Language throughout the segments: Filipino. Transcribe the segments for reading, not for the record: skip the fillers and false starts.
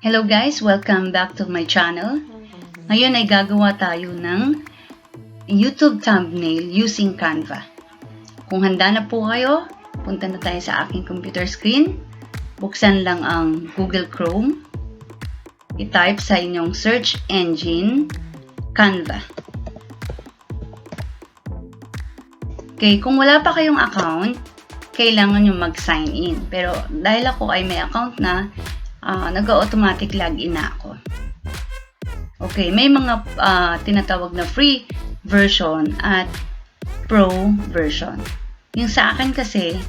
Hello guys! Welcome back to my channel. Ngayon ay gagawa tayo ng YouTube thumbnail using Canva. Kung handa na po kayo, punta na tayo sa aking computer screen. Buksan lang ang Google Chrome. I-type sa inyong search engine, Canva. Okay, kung wala pa kayong account, kailangan nyo mag-sign in. Pero dahil ako ay may account na, nag-automatic login na ako. Okay, may mga tinatawag na free version at pro version. Yung sa akin kasi,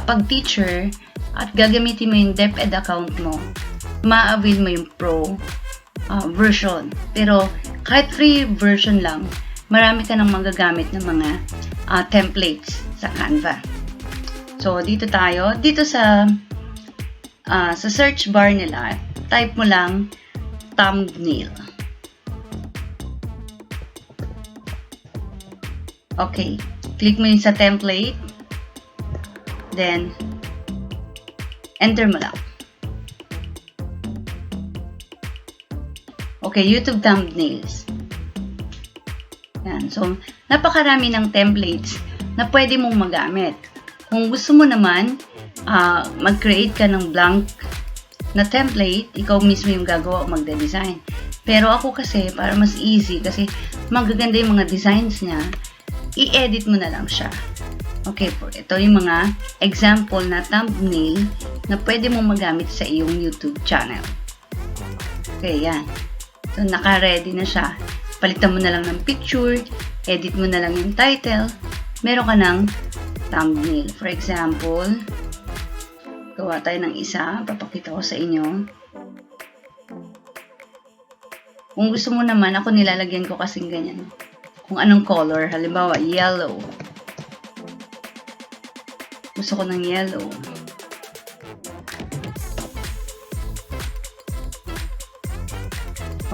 pag teacher at gagamitin mo yung DepEd account mo, ma-avail mo yung pro version. Pero kahit free version lang, marami ka nang magagamit ng mga templates sa Canva. So, dito tayo. Dito sa search bar nila, type mo lang thumbnail. Okay. Click mo yun sa template. Then, enter mo lang. Okay, YouTube thumbnails. Yan. So, napakarami ng templates na pwede mong magamit. Kung gusto mo naman, mag-create ka ng blank na template, ikaw mismo yung gagawa o magde-design. Pero ako kasi, para mas easy, kasi magaganda yung mga designs niya, i-edit mo na lang siya. Okay po, ito yung mga example na thumbnail na pwede mong magamit sa iyong YouTube channel. Okay, yan. So, naka-ready na siya. Palitan mo na lang ng picture, edit mo na lang yung title, meron ka ng thumbnail. For example, gawa tayo ng isa, papakita ko sa inyo. Kung gusto mo naman, ako nilalagyan ko kasing ganyan. Kung anong color, halimbawa, yellow. Gusto ko ng yellow.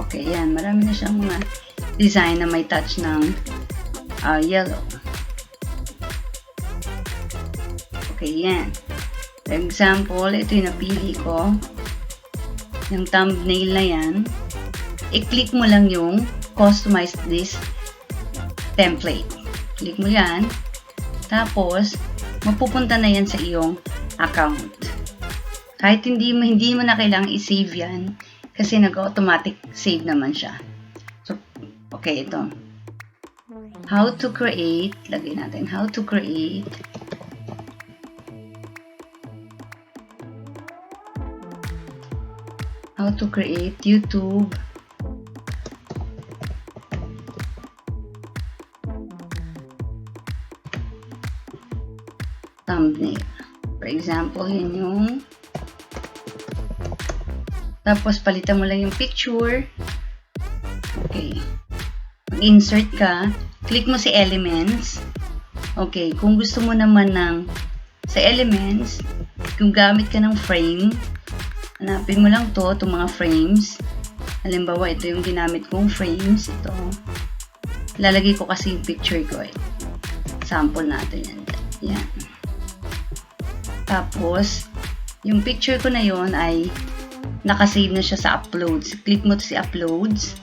Okay, yan. Marami na siyang mga design na may touch ng yellow. Okay, yan. For example, ito yung napili ko. Yung thumbnail na yan. I-click mo lang yung customize this template. Click mo yan. Tapos, mapupunta na yan sa iyong account. Kahit hindi mo na kailangang i-save yan kasi nag-automatic save naman siya. So, okay, ito. How to create. Lagay natin. How to create YouTube thumbnail. For example, yun yung tapos palitan mo lang yung picture. Okay. Mag-insert ka. Click mo si elements. Okay. Kung gusto mo naman sa elements, kung gamit ka ng frame, hanapin mo lang itong mga frames. Halimbawa, ito yung ginamit kong frames. Ito. Lalagay ko kasi yung picture ko. Sample natin yan. Yan. Tapos, yung picture ko na yon ay nakasave na siya sa uploads. Click mo to si uploads.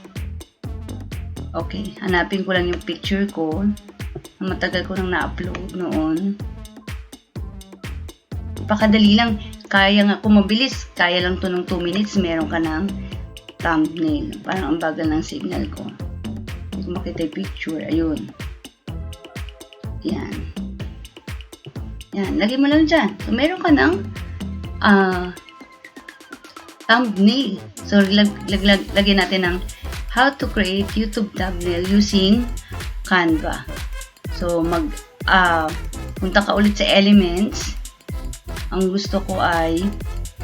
Okay. Hanapin ko lang yung picture ko. Matagal ko nang na-upload noon. Pakadali lang. Kaya nga, kung mabilis, kaya lang to ng 2 minutes, meron ka ng thumbnail. Parang ang bagal ng signal ko. Hindi ko makita yung picture. Ayun. Yan. Yan. Lagay mo lang dyan. So, meron ka ng thumbnail. So, lagyan natin ng how to create YouTube thumbnail using Canva. So, punta ka ulit sa elements. Ang gusto ko ay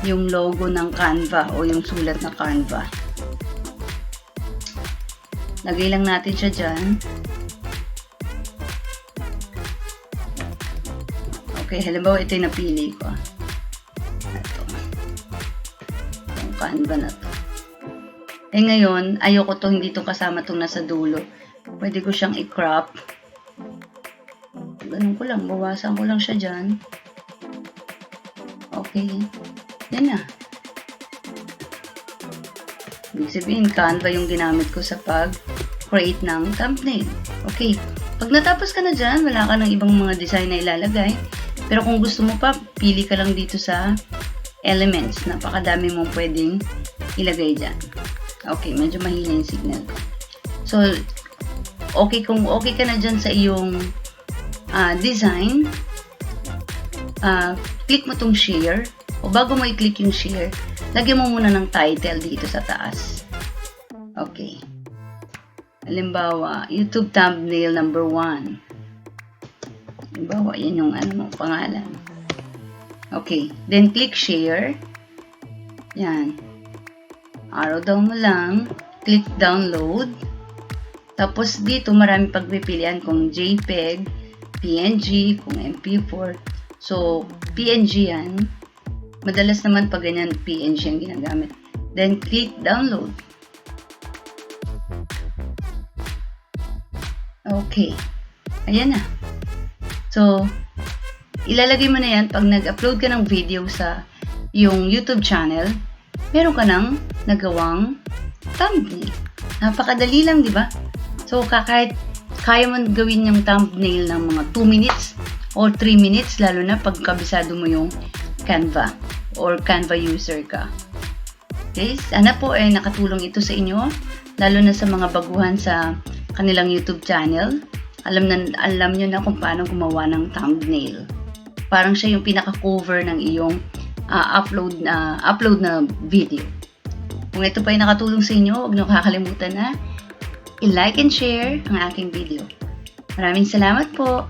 yung logo ng Canva o yung sulat na Canva. Lagay lang natin siya dyan. Okay, halimbawa ito yung napili ko. Ito. Yung Canva na to. Ngayon, ayoko to, hindi to kasama itong nasa dulo. Pwede ko siyang i-crop. Ganun ko lang, bawasan ko lang siya dyan. Okay. Yan na. Ibig sabihin, Canva yung ginamit ko sa pag-create ng thumbnail. Okay. Pag natapos ka na dyan, wala ka ng ibang mga design na ilalagay. Pero kung gusto mo pa, pili ka lang dito sa elements. Napakadami mong pwedeng ilagay dyan. Okay, medyo mahina yung signal ko. So, okay, kung okay ka na dyan sa iyong design, click mo tong share. O bago mo i-click yung share, lagyan mo muna ng title dito sa taas. Okay. Halimbawa, YouTube thumbnail number 1. Halimbawa, yan yung pangalan. Okay. Then, click share. Yan. Arrow down mo lang. Click download. Tapos, dito marami pagpipilian kung JPEG, PNG, kung MP4. So, PNG yan. Madalas naman pag ganyan, PNG ang ginagamit. Then, click download. Okay. Ayan na. So, ilalagay mo na yan pag nag-upload ka ng video sa yung YouTube channel, meron ka ng nagawang thumbnail. Napakadali lang, di ba? So, kahit kaya mo gawin yung thumbnail ng mga 2 minutes or 3 minutes, lalo na pag kabisado mo yung Canva or Canva user ka. Okay? Sana po ay nakatulong ito sa inyo, lalo na sa mga baguhan sa kanilang YouTube channel. Alam nyo na kung paano gumawa ng thumbnail. Parang siya yung pinaka-cover ng iyong upload na video. Kung ito pa ay nakatulong sa inyo, huwag niyo kakalimutan na i-like and share ang aking video. Maraming salamat po!